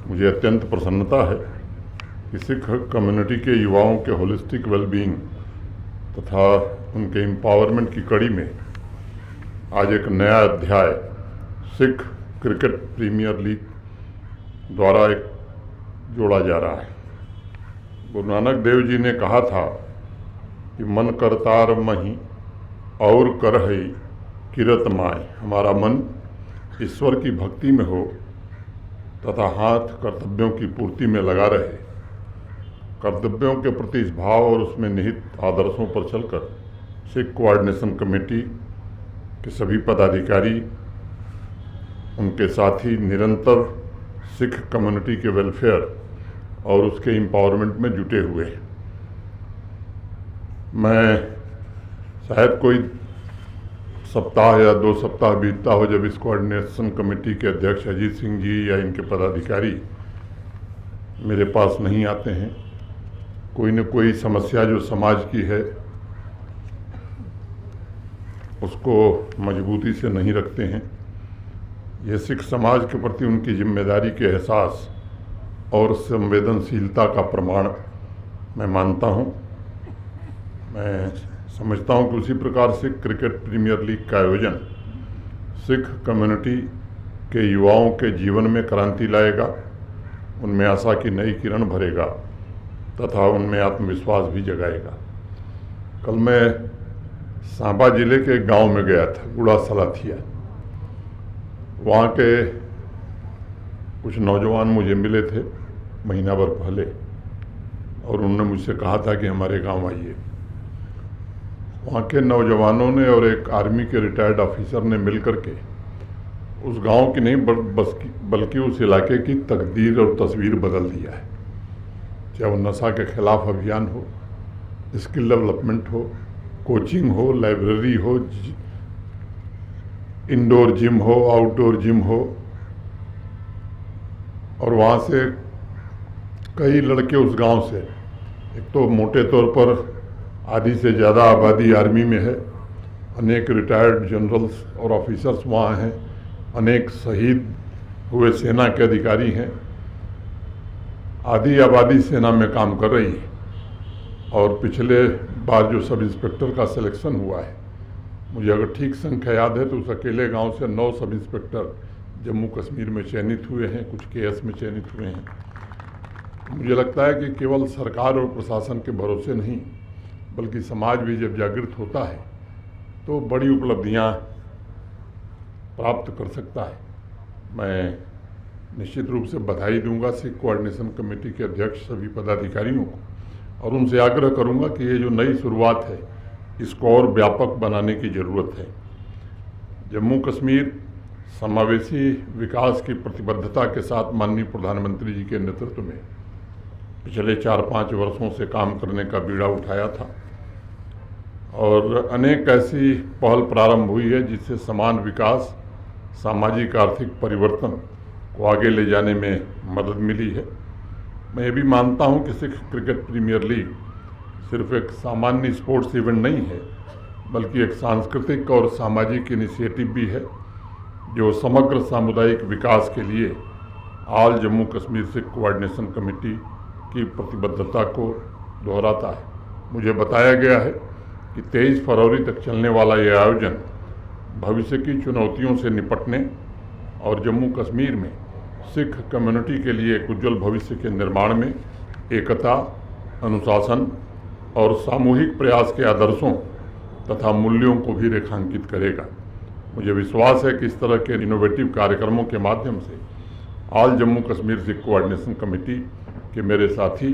मुझे अत्यंत प्रसन्नता है कि सिख कम्युनिटी के युवाओं के होलिस्टिक वेलबीइंग तथा उनके एम्पावरमेंट की कड़ी में आज एक नया अध्याय सिख क्रिकेट प्रीमियर लीग द्वारा एक जोड़ा जा रहा है। गुरु नानक देव जी ने कहा था कि मन करतार मही और करहई किरत माय, हमारा मन ईश्वर की भक्ति में हो तथा हाथ कर्तव्यों की पूर्ति में लगा रहे। कर्तव्यों के प्रति इस भाव और उसमें निहित आदर्शों पर चलकर सिख कोऑर्डिनेशन कमेटी के सभी पदाधिकारी, उनके साथी निरंतर सिख कम्युनिटी के वेलफेयर और उसके एम्पावरमेंट में जुटे हुए हैं। मैं शायद कोई सप्ताह या 2 सप्ताह बीतता हो जब इस कोऑर्डिनेशन कमेटी के अध्यक्ष अजीत सिंह जी या इनके पदाधिकारी मेरे पास नहीं आते हैं। कोई न कोई समस्या जो समाज की है उसको मजबूती से नहीं रखते हैं। यह सिख समाज के प्रति उनकी जिम्मेदारी के एहसास और संवेदनशीलता का प्रमाण मैं मानता हूँ। मैं समझता हूँ कि उसी प्रकार से क्रिकेट प्रीमियर लीग का आयोजन सिख कम्युनिटी के युवाओं के जीवन में क्रांति लाएगा, उनमें आशा की नई किरण भरेगा तथा उनमें आत्मविश्वास भी जगाएगा। कल मैं सांबा जिले के एक गांव में गया था, गुड़ा सलाथिया। वहाँ के कुछ नौजवान मुझे मिले थे महीना भर पहले और उन्होंने मुझसे कहा था कि हमारे गांव आइए। वहाँ के नौजवानों ने और एक आर्मी के रिटायर्ड ऑफिसर ने मिलकर के उस गांव की नहीं बल्कि उस इलाके की तकदीर और तस्वीर बदल दिया है। चाहे वो नशा के खिलाफ अभियान हो, स्किल डेवलपमेंट हो, कोचिंग हो, लाइब्रेरी हो, इंडोर जिम हो, आउटडोर जिम हो। और वहाँ से कई लड़के उस गांव से, एक तो मोटे तौर पर आधी से ज़्यादा आबादी आर्मी में है, अनेक रिटायर्ड जनरल्स और ऑफिसर्स वहाँ हैं, अनेक शहीद हुए सेना के अधिकारी हैं। आधी आबादी सेना में काम कर रही है और पिछले बार जो सब इंस्पेक्टर का सिलेक्शन हुआ है, मुझे अगर ठीक संख्या याद है तो उस अकेले गांव से 9 सब इंस्पेक्टर जम्मू कश्मीर में चयनित हुए हैं, कुछ केएस में चयनित हुए हैं। मुझे लगता है कि केवल सरकार और प्रशासन के भरोसे नहीं बल्कि समाज भी जब जागृत होता है तो बड़ी उपलब्धियां प्राप्त कर सकता है। मैं निश्चित रूप से बधाई दूंगा सिख कोऑर्डिनेशन कमेटी के अध्यक्ष सभी पदाधिकारियों को और उनसे आग्रह करूंगा कि ये जो नई शुरुआत है इसको और व्यापक बनाने की ज़रूरत है। जम्मू कश्मीर समावेशी विकास की प्रतिबद्धता के साथ माननीय प्रधानमंत्री जी के नेतृत्व में पिछले 4-5 वर्षों से काम करने का बीड़ा उठाया था और अनेक ऐसी पहल प्रारंभ हुई है जिससे समान विकास, सामाजिक आर्थिक परिवर्तन को आगे ले जाने में मदद मिली है। मैं ये भी मानता हूँ कि सिख क्रिकेट प्रीमियर लीग सिर्फ एक सामान्य स्पोर्ट्स इवेंट नहीं है बल्कि एक सांस्कृतिक और सामाजिक इनिशिएटिव भी है जो समग्र सामुदायिक विकास के लिए all Jammu Kashmir Sikh coordination committee की प्रतिबद्धता को दोहराता है। मुझे बताया गया है कि 23 फरवरी तक चलने वाला यह आयोजन भविष्य की चुनौतियों से निपटने और जम्मू कश्मीर में सिख कम्युनिटी के लिए एक उज्ज्वल भविष्य के निर्माण में एकता, अनुशासन और सामूहिक प्रयास के आदर्शों तथा मूल्यों को भी रेखांकित करेगा। मुझे विश्वास है कि इस तरह के इनोवेटिव कार्यक्रमों के माध्यम से all Jammu Kashmir Sikh coordination committee के मेरे साथी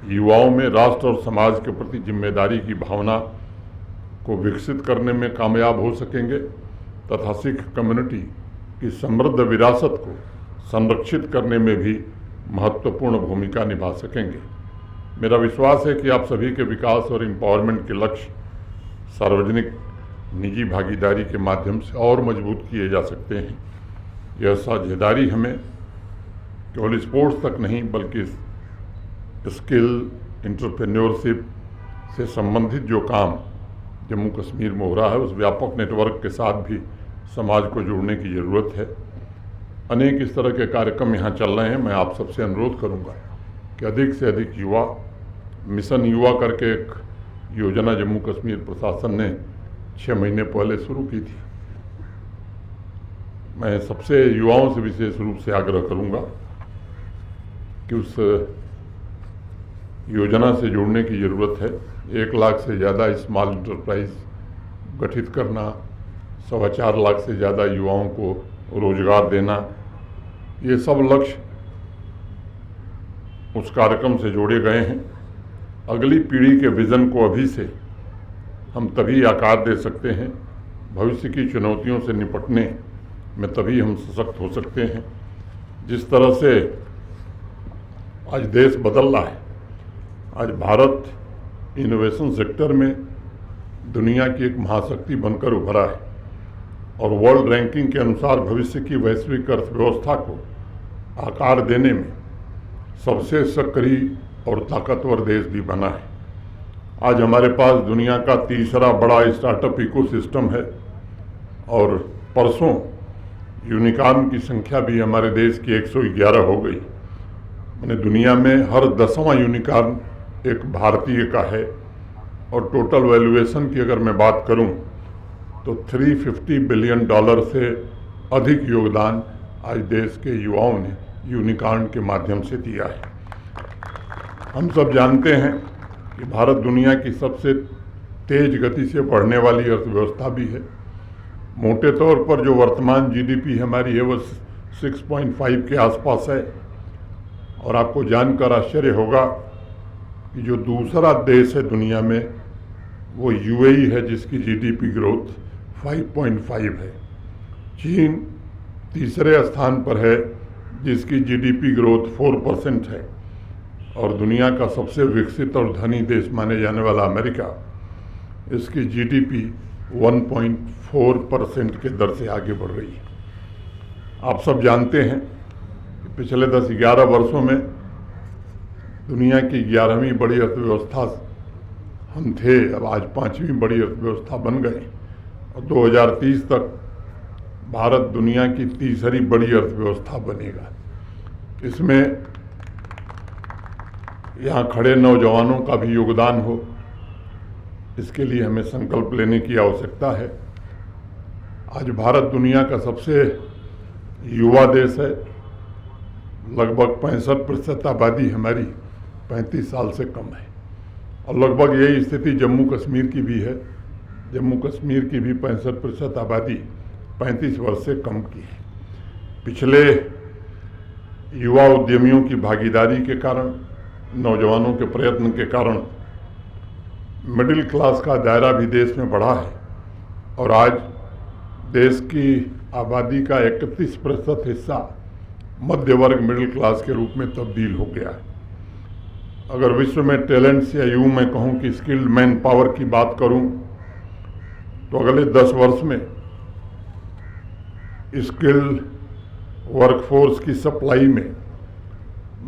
युवाओं में राष्ट्र और समाज के प्रति जिम्मेदारी की भावना को विकसित करने में कामयाब हो सकेंगे तथा सिख कम्युनिटी की समृद्ध विरासत को संरक्षित करने में भी महत्वपूर्ण भूमिका निभा सकेंगे। मेरा विश्वास है कि आप सभी के विकास और एम्पावरमेंट के लक्ष्य सार्वजनिक निजी भागीदारी के माध्यम से और मजबूत किए जा सकते हैं। यह साझेदारी हमें केवल स्पोर्ट्स तक नहीं बल्कि स्किल, एंटरप्रेन्योरशिप से संबंधित जो काम जम्मू कश्मीर में हो रहा है उस व्यापक नेटवर्क के साथ भी समाज को जोड़ने की ज़रूरत है। अनेक इस तरह के कार्यक्रम यहाँ चल रहे हैं। मैं आप सबसे अनुरोध करूँगा कि अधिक से अधिक युवा, मिशन युवा करके एक योजना जम्मू कश्मीर प्रशासन ने 6 महीने पहले शुरू की थी। मैं सबसे युवाओं से विशेष रूप से आग्रह करूँगा कि उस योजना से जुड़ने की ज़रूरत है। 1 लाख से ज़्यादा स्मॉल इंटरप्राइज गठित करना, 4.25 लाख से ज़्यादा युवाओं को रोजगार देना, ये सब लक्ष्य उस कार्यक्रम से जोड़े गए हैं। अगली पीढ़ी के विज़न को अभी से हम तभी आकार दे सकते हैं, भविष्य की चुनौतियों से निपटने में तभी हम सशक्त हो सकते हैं। जिस तरह से आज देश बदल रहा है, आज भारत इनोवेशन सेक्टर में दुनिया की एक महाशक्ति बनकर उभरा है और वर्ल्ड रैंकिंग के अनुसार भविष्य की वैश्विक अर्थव्यवस्था को आकार देने में सबसे सक्रिय और ताकतवर देश भी बना है। आज हमारे पास दुनिया का तीसरा बड़ा स्टार्टअप इकोसिस्टम है और परसों यूनिकॉर्न की संख्या भी हमारे देश की 111 हो गई। मैंने दुनिया में हर 10वां यूनिकॉर्न एक भारतीय का है और टोटल वैल्यूएशन की अगर मैं बात करूं तो $350 बिलियन से अधिक योगदान आज देश के युवाओं ने यूनिकॉर्न के माध्यम से दिया है। हम सब जानते हैं कि भारत दुनिया की सबसे तेज गति से बढ़ने वाली अर्थव्यवस्था भी है। मोटे तौर पर जो वर्तमान जीडीपी हमारी है वो 6.5 के आसपास है और आपको जानकर आश्चर्य होगा कि जो दूसरा देश है दुनिया में वो यूएई है, जिसकी जीडीपी ग्रोथ 5.5 है। चीन तीसरे स्थान पर है, जिसकी जीडीपी ग्रोथ 4% है और दुनिया का सबसे विकसित और धनी देश माने जाने वाला अमेरिका, इसकी जीडीपी 1.4% के दर से आगे बढ़ रही है। आप सब जानते हैं कि पिछले 10-11 वर्षों में दुनिया की 11वीं बड़ी अर्थव्यवस्था हम थे, अब आज 5वीं बड़ी अर्थव्यवस्था बन गए और 2030 तक भारत दुनिया की तीसरी बड़ी अर्थव्यवस्था बनेगा। इसमें यहाँ खड़े नौजवानों का भी योगदान हो, इसके लिए हमें संकल्प लेने की आवश्यकता है। आज भारत दुनिया का सबसे युवा देश है। लगभग 65% आबादी हमारी 35 साल से कम है और लगभग यही स्थिति जम्मू कश्मीर की भी है। जम्मू कश्मीर की भी 65% आबादी 35 वर्ष से कम की है। पिछले युवा उद्यमियों की भागीदारी के कारण, नौजवानों के प्रयत्न के कारण मिडिल क्लास का दायरा भी देश में बढ़ा है और आज देश की आबादी का 31% हिस्सा मध्य वर्ग मिडिल क्लास के रूप में तब्दील हो गया है। अगर विश्व में टैलेंट्स या यूं मैं कहूं कि स्किल्ड मैन पावर की बात करूं तो अगले 10 वर्ष में स्किल्ड वर्कफोर्स की सप्लाई में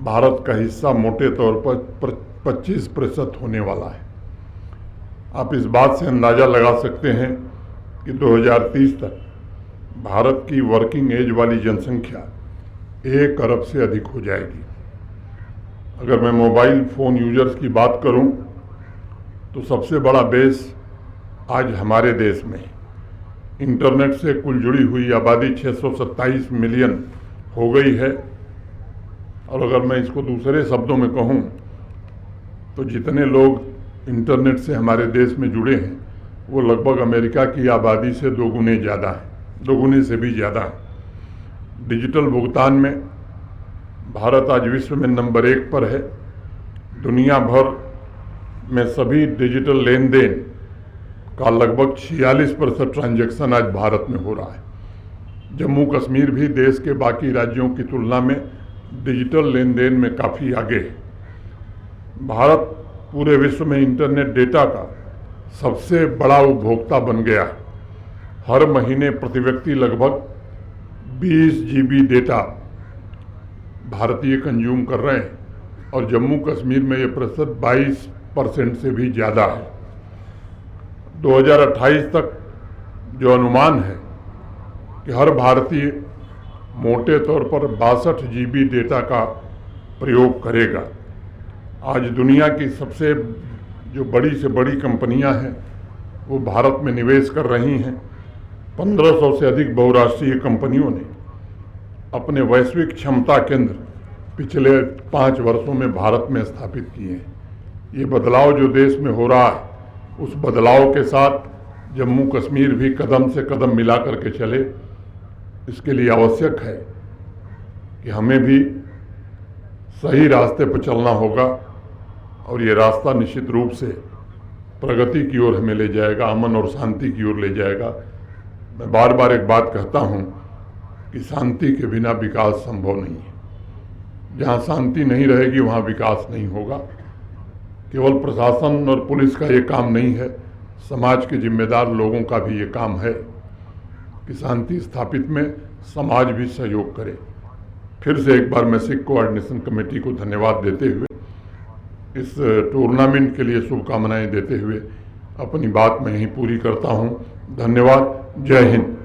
भारत का हिस्सा मोटे तौर पर 25% होने वाला है। आप इस बात से अंदाज़ा लगा सकते हैं कि 2030 तक भारत की वर्किंग एज वाली जनसंख्या 1 अरब से अधिक हो जाएगी। अगर मैं मोबाइल फ़ोन यूजर्स की बात करूं तो सबसे बड़ा बेस आज हमारे देश में इंटरनेट से कुल जुड़ी हुई आबादी 627 मिलियन हो गई है और अगर मैं इसको दूसरे शब्दों में कहूं तो जितने लोग इंटरनेट से हमारे देश में जुड़े हैं वो लगभग अमेरिका की आबादी से 2 गुने ज़्यादा है, 2 गुने से भी ज़्यादा है। डिजिटल भुगतान में भारत आज विश्व में नंबर 1 पर है। दुनिया भर में सभी डिजिटल लेन देन का लगभग 46% ट्रांजैक्शन आज भारत में हो रहा है। जम्मू कश्मीर भी देश के बाकी राज्यों की तुलना में डिजिटल लेन देन में काफ़ी आगे है। भारत पूरे विश्व में इंटरनेट डेटा का सबसे बड़ा उपभोक्ता बन गया है। हर महीने प्रति व्यक्ति लगभग 20 GB डेटा भारतीय कंज्यूम कर रहे हैं और जम्मू कश्मीर में ये प्रतिशत 22% से भी ज़्यादा है। 2028 तक जो अनुमान है कि हर भारतीय मोटे तौर पर 62 GB डेटा का प्रयोग करेगा। आज दुनिया की सबसे जो बड़ी से बड़ी कंपनियां हैं वो भारत में निवेश कर रही हैं। 1500 से अधिक बहुराष्ट्रीय कंपनियों ने अपने वैश्विक क्षमता केंद्र पिछले 5 वर्षों में भारत में स्थापित किए हैं। ये बदलाव जो देश में हो रहा है, उस बदलाव के साथ जम्मू कश्मीर भी कदम से कदम मिला करके चले। इसके लिए आवश्यक है कि हमें भी सही रास्ते पर चलना होगा और ये रास्ता निश्चित रूप से प्रगति की ओर हमें ले जाएगा, अमन और शांति की ओर ले जाएगा। मैं बार बार एक बात कहता हूँ कि शांति के बिना विकास संभव नहीं है। जहाँ शांति नहीं रहेगी वहाँ विकास नहीं होगा। केवल प्रशासन और पुलिस का ये काम नहीं है, समाज के जिम्मेदार लोगों का भी ये काम है कि शांति स्थापित में समाज भी सहयोग करे। फिर से एक बार मैं सिख कोऑर्डिनेशन कमेटी को धन्यवाद देते हुए, इस टूर्नामेंट के लिए शुभकामनाएं देते हुए अपनी बात मैं यहीं पूरी करता हूं। धन्यवाद। जय हिंद।